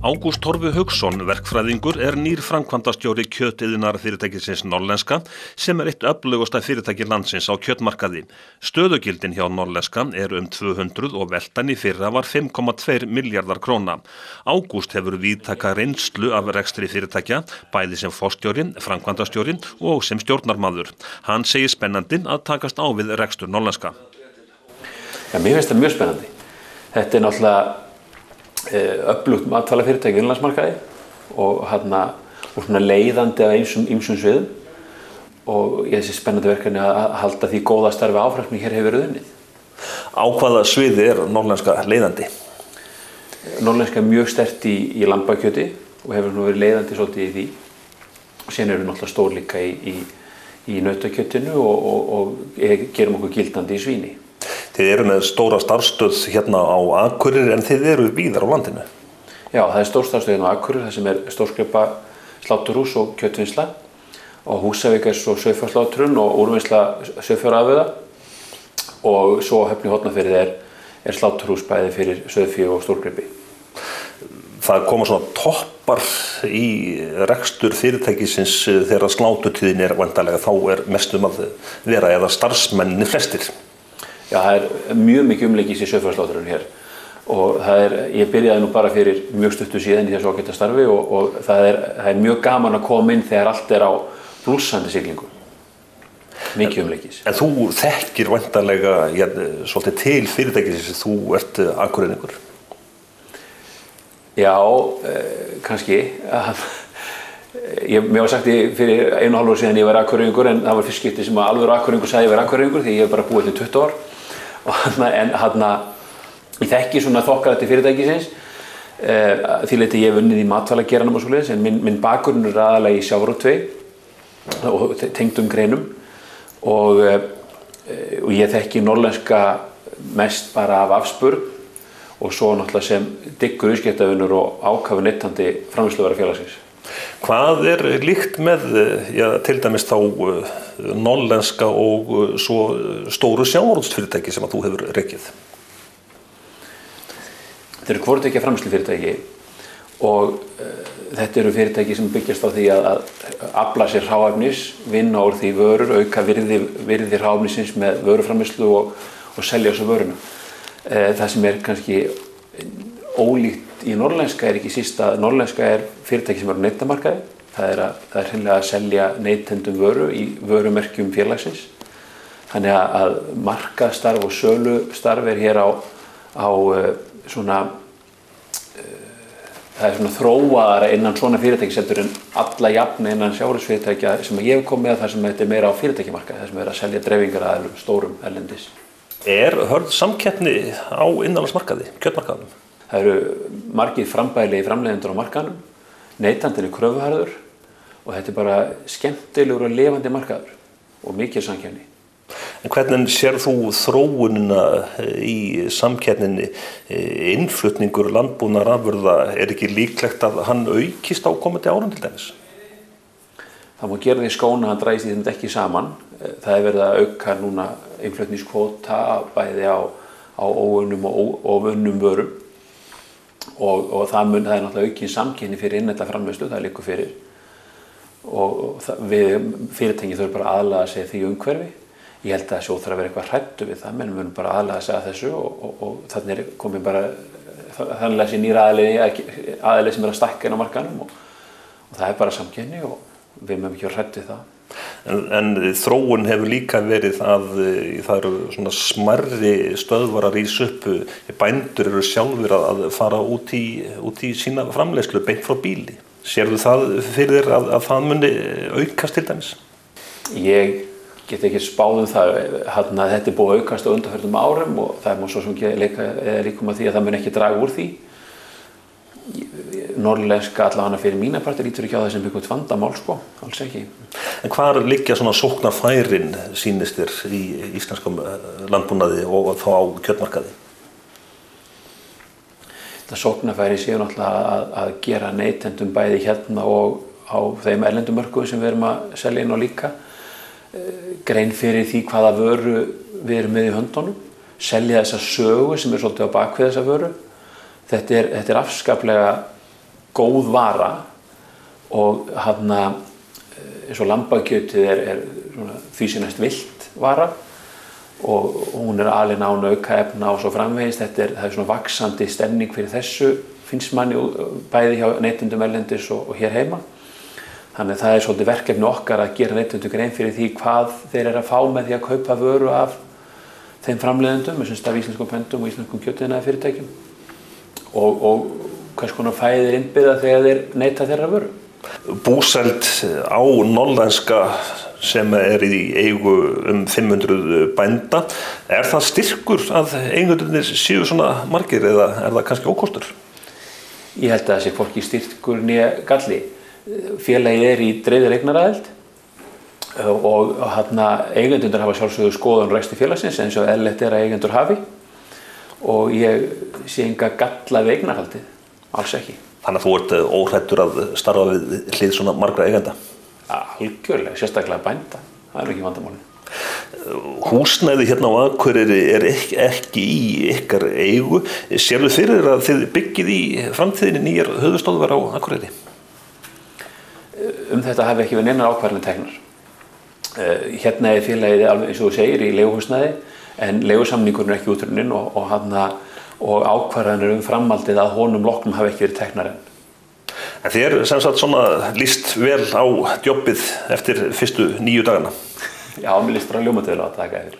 Ágúst Torfi Hauksson, verkfræðingur, nýr framkvæmdastjóri kjötiðnaðarfyrirtækisins Norlenska sem eitt öflugasta fyrirtæki landsins á kjötmarkaði. Stöðugildin hjá Norlenska 200 og veltan í fyrra var 5,2 milljarðar króna. Ágúst hefur víðtæka reynslu af rekstri fyrirtækja, bæði sem forstjóri, framkvæmdastjóri og sem stjórnarmaður. Hann segir spennandi að takast á við rekstur Norlenska. Ja, mér finnst það mjög spennandi. Þetta náttúrulega öflugt matvælafyrirtæki á innanlandsmarkaði og svona leiðandi af ýmsum sviðum og ég sé spennandi verkefni að halda því góða starfi áfram sem hér hefur verið unnið. Á hvaða sviði Norlenska leiðandi? Norlenska mjög sterkt í lambakjöti og hefur nú verið leiðandi svolítið í því. Og síðan erum við náttúrulega stór líka í nautakjötinu og gerum okkur gildandi í svíni. Þið eru með stóra starfsstöð hérna á Akureyri en þið eru víðar á landinu. Já, það stór starfsstöð hérna á Akureyri, það sem stórskrepa sláturhús og kjötvinnsla og Húsavík svo sauðfjárslátrun og úrvinnsla sauðfjárafurða og svo Höfn í Hornafirði sláturhús bæði fyrir sauðfé og stórgripi. Það koma svona toppar í rekstur fyrirtækisins þegar sláturtíðin væntanlega þá mest að vera eða starfsmenn flestir. Já, það mjög mikið umleikis í sauðfjárslátrun hér og ég byrjaði nú bara fyrir mjög stuttu síðan í þessu ágæta starfi og það er mjög gaman að koma inn þegar allt á blússandi siglingu. Mikið umleikis. En þú þekkir væntanlega svolítið til fyrirtækisins, þú ert akureyringur. Já, kannski. Mér var sagt fyrir 1,5 ári síðan ég var akureyringur en það var fyrst skipti sem að alvöru akureyringur sagði ég var akureyringur því ég hef bara búið til 20 ár. En ég þekki svona þokkalegt til fyrirtækisins því leyti ég hef unnið í matvælageiranum og svoleiðis en minn bakgrunn aðallega í sjávarútvegi og tengdum greinum og ég þekki Norlenska mest bara af afspurn og svo náttúrulega sem dyggur viðskiptavinur og ákafur neytandi framleiðsluvörufélagsins. Hvað líkt með til dæmis þá Norlenska og svo stóru sjávarútvegsfyrirtæki sem að þú hefur rekið? Þetta eru hvorutveggja framleiðslufyrirtæki og þetta eru fyrirtæki sem byggjast á því að afla sér hráefnis, vinna úr því vörur, auka virði hráefnisins með vöruframleiðslu og selja þessu vöruna. Það sem kannski ólíkt í Norlenska ekki síst að Norlenska fyrirtæki sem á neytendamarkaði. Það er hreinlega að selja neytendum vöru í vörumerkjum félagsins. Þannig að markaðsstarf og sölustarf hér á svona það svona þróaðara innan svona fyrirtækis heldur en alla jafna innan sjávarútvegsfyrirtækja sem ég hef komið að þar sem þetta meira á fyrirtækjamarkaði, þar sem að selja dreifingaraðilum stórum erlendis. Hörð samkeppni á innanlandsmarkaði, kjötmarkaðnum? Það eru margir frambærilegi framleiðendur á markaðnum, neytandinn kröfuharður og þetta bara skemmtilegur og lifandi markaður og mikil samkeppni. En hvernig sér þú þróunina í samkeppninni, innflutningur landbúnaðarafurða, ekki líklegt að hann aukist á komandi árum til dæmis? Það má gera því skóna að hann drægist í þetta ekki saman. Það verið að auka núna innflutningskvóta bæði á óunnum og ofunnum vörum og það er náttúrulega aukin samkeppni fyrir innlenda framleiðslu, það liggur fyrir og fyrirtæki þurfa bara að aðlaga sig því umhverfi. Ég held að þarf að vera eitthvað hræddur við það, menn við munum bara aðlaga sig að þessu og þannig komið bara þannig að sé nýr aðili sem að stækka inn á markaðnum og það bara samkeppni og við mögum ekki að hrædd við það. En þróun hefur líka verið að það eru svona smærri stöðvar að rísa upp, bændur eru sjálfur að fara út í sína framleiðslu beint frá bíli. Sérðu það fyrir þér að það muni aukast til dæmis? Ég get ekki spáð það, þetta búið að aukast á undanförnum árum og það má svo sem líkum að því að það mun ekki draga úr því. Norlenska allavega fyrir mína parti lítur ekki á það sem eitthvað vandamál alls ekki. En hvar liggja svona sóknarfærin sýnist þér í íslenskum landbúnaði og þá á kjötmarkaði? Það sóknarfæri séu náttúrulega að gera neytendum bæði hérna og á þeim erlendum mörkuðum sem við erum að selja inn á líka. Grein fyrir því hvaða vöru við erum með í höndunum, selja þessa sögu sem svolítið á bakvið þessa vöru. Þetta er afskaplega góð vara og eins og lambakjötið er svona því sem næst villt vara og hún alin án aukaefna og svo framvegis. Það er svona vaxandi stemning fyrir þessu, finnst manni bæði hjá neytendum erlendis og hér heima. Þannig að það er svolítið verkefni okkar að gera neytendur grein fyrir því hvað þeir eru að fá með því að kaupa vöru af þeim framleiðendum, af íslenskum bændum og íslenskum kjötiðnaðarfyrirtækjum og hvers konar fæði þeir innbyggða þegar þeir neyta þeirra vöru. Búsæld á Norðlenska sem er í eigu 500 bænda. Er það styrkur að eigendurnir séu svona margir eða er það kannski ókostur? Ég held að það sé hvorki styrkur né galli. Félagið er í dreifðri eignaraðild og eigendurnir hafa sjálfsögðu skoðun rekstri félagsins eins og eðlilegt er að eigendur hafi og ég sé enga galla við eignarhaldið, alls ekki. Þannig að þú ert óhræddur að starfa við hlið svona margra eigenda? Algjörlega, sérstaklega bænda, það er ekki vandamálið. Húsnæði hérna á Akureyri er ekki í ykkar eigu. Sérðu fyrir að þið byggið í framtíðinni nýjar höfuðstöðvar á Akureyri? Þetta hafi ekki verið neinar ákvarðanir teknar. Hérna er félagið alveg eins og þú segir í leiguhúsnæði en leigusamningurinn er ekki útrunninn og ákvarðanir framhaldið að honum loknum hafi ekki verið teknar enn. En þér sem sagt svona líst vel á djobbið eftir fyrstu 9 dagana? Já, mér líst bara ljómandi vel á að taka yfir.